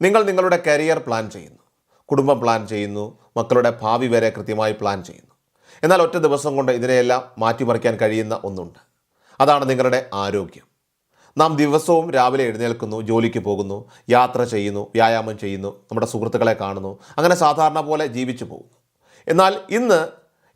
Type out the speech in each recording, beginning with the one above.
നിങ്ങൾ നിങ്ങളുടെ career plan ചെയ്യുന്നു, കുടുംബം പ്ലാൻ ചെയ്യുന്നു, മക്കളുടെ ഭാവി വരെ കൃത്യമായി പ്ലാൻ ചെയ്യുന്നു. എന്നാൽ ഒറ്റ ദിവസം കൊണ്ട് ഇതിനെയെല്ലാം മാറ്റിമറിക്കാൻ കഴിയുന്ന ഒന്നുണ്ട്. അതാണ് നിങ്ങളുടെ ആരോഗ്യം. നാം ദിവസവും രാവിലെ എഴുന്നേൽക്കുന്നു, ജോലിക്ക് പോകുന്നു, യാത്ര ചെയ്യുന്നു, വ്യായാമം ചെയ്യുന്നു, നമ്മുടെ സുഹൃത്തുക്കളെ കാണുന്നു, അങ്ങനെ സാധാരണ പോലെ ജീവിച്ചു പോകുന്നു. എന്നാൽ ഇന്ന്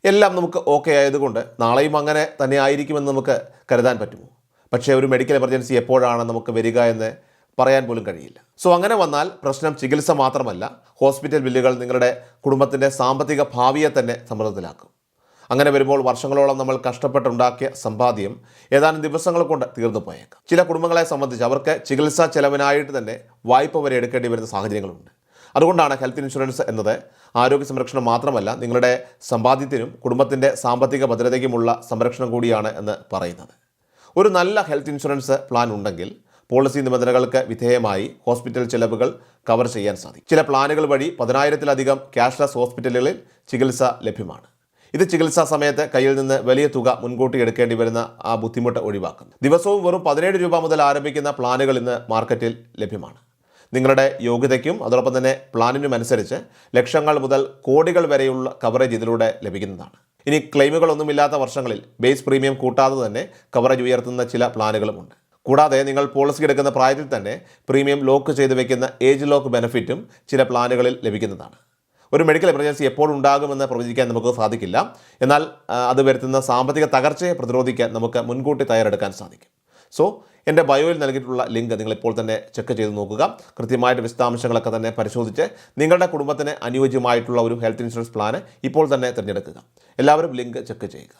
എല്ലാം നമുക്ക് ഓക്കെ ആയതുകൊണ്ട് നാളെയും അങ്ങനെ തന്നെ ആയിരിക്കുമെന്ന് നമുക്ക് കരുതാൻ പറ്റുമോ? പക്ഷേ ഒരു മെഡിക്കൽ എമർജൻസി എപ്പോഴാണ് നമുക്ക് വരിക എന്ന് പറയാൻ പോലും കഴിയില്ല. സോ അങ്ങനെ വന്നാൽ പ്രശ്നം ചികിത്സ മാത്രമല്ല, ഹോസ്പിറ്റൽ ബില്ലുകൾ നിങ്ങളുടെ കുടുംബത്തിൻ്റെ സാമ്പത്തിക ഭാവിയെ തന്നെ സമ്മർദ്ദത്തിലാക്കും. അങ്ങനെ വരുമ്പോൾ വർഷങ്ങളോളം നമ്മൾ കഷ്ടപ്പെട്ടുണ്ടാക്കിയ സമ്പാദ്യം ഏതാനും ദിവസങ്ങൾ കൊണ്ട് തീർന്നു പോയേക്കാം. ചില കുടുംബങ്ങളെ സംബന്ധിച്ച് അവർക്ക് ചികിത്സാ ചെലവിനായിട്ട് തന്നെ വായ്പ വരെ എടുക്കേണ്ടി വരുന്ന സാഹചര്യങ്ങളുണ്ട്. അതുകൊണ്ടാണ് ഹെൽത്ത് ഇൻഷുറൻസ് എന്നത് ആരോഗ്യ സംരക്ഷണം മാത്രമല്ല, നിങ്ങളുടെ സമ്പാദ്യത്തിനും കുടുംബത്തിൻ്റെ സാമ്പത്തിക ഭദ്രതയ്ക്കുമുള്ള സംരക്ഷണം കൂടിയാണ് എന്ന് പറയുന്നത്. ഒരു നല്ല ഹെൽത്ത് ഇൻഷുറൻസ് പ്ലാൻ ഉണ്ടെങ്കിൽ പോളിസി നിബന്ധനകൾക്ക് വിധേയമായി ഹോസ്പിറ്റൽ ചെലവുകൾ കവർ ചെയ്യാൻ സാധിക്കും. ചില പ്ലാനുകൾ വഴി 10,000-ലധികം ക്യാഷ്ലെസ് ഹോസ്പിറ്റലുകളിൽ ചികിത്സ ലഭ്യമാണ്. ഇത് ചികിത്സാ സമയത്ത് കയ്യിൽ നിന്ന് വലിയ തുക മുൻകൂട്ടി എടുക്കേണ്ടി വരുന്ന ആ ബുദ്ധിമുട്ട് ഒഴിവാക്കുന്നു. ദിവസവും വെറും 17 രൂപ മുതൽ ആരംഭിക്കുന്ന പ്ലാനുകൾ ഇന്ന് മാർക്കറ്റിൽ ലഭ്യമാണ്. നിങ്ങളുടെ യോഗ്യതയ്ക്കും അതോടൊപ്പം തന്നെ പ്ലാനിനും അനുസരിച്ച് ലക്ഷങ്ങൾ മുതൽ കോടികൾ വരെയുള്ള കവറേജ് ഇതിലൂടെ ലഭിക്കുന്നതാണ്. ഇനി ക്ലെയിമുകളൊന്നുമില്ലാത്ത വർഷങ്ങളിൽ ബേസ് പ്രീമിയം കൂട്ടാതെ തന്നെ കവറേജ് ഉയർത്തുന്ന ചില പ്ലാനുകളുമുണ്ട്. കൂടാതെ നിങ്ങൾ പോളിസി എടുക്കുന്ന പ്രായത്തിൽ തന്നെ പ്രീമിയം ലോക്ക് ചെയ്ത് വയ്ക്കുന്ന ഏജ് ലോക്ക് ബെനിഫിറ്റും ചില പ്ലാനുകളിൽ ലഭിക്കുന്നതാണ്. ഒരു മെഡിക്കൽ എമർജൻസി എപ്പോൾ ഉണ്ടാകുമെന്ന് പ്രവചിക്കാൻ നമുക്ക് സാധിക്കില്ല. എന്നാൽ അത് വരുത്തുന്ന സാമ്പത്തിക തകർച്ചയെ പ്രതിരോധിക്കാൻ നമുക്ക് മുൻകൂട്ടി തയ്യാറെടുക്കാൻ സാധിക്കും. സോ എൻ്റെ ബയോയിൽ നൽകിയിട്ടുള്ള ലിങ്ക് നിങ്ങളിപ്പോൾ തന്നെ ചെക്ക് ചെയ്ത് നോക്കുക. കൃത്യമായിട്ട് വിശദാംശങ്ങളൊക്കെ തന്നെ പരിശോധിച്ച് നിങ്ങളുടെ കുടുംബത്തിന് അനുയോജ്യമായിട്ടുള്ള ഒരു ഹെൽത്ത് ഇൻഷുറൻസ് പ്ലാന് ഇപ്പോൾ തന്നെ തിരഞ്ഞെടുക്കുക. എല്ലാവരും ലിങ്ക് ചെക്ക് ചെയ്യുക.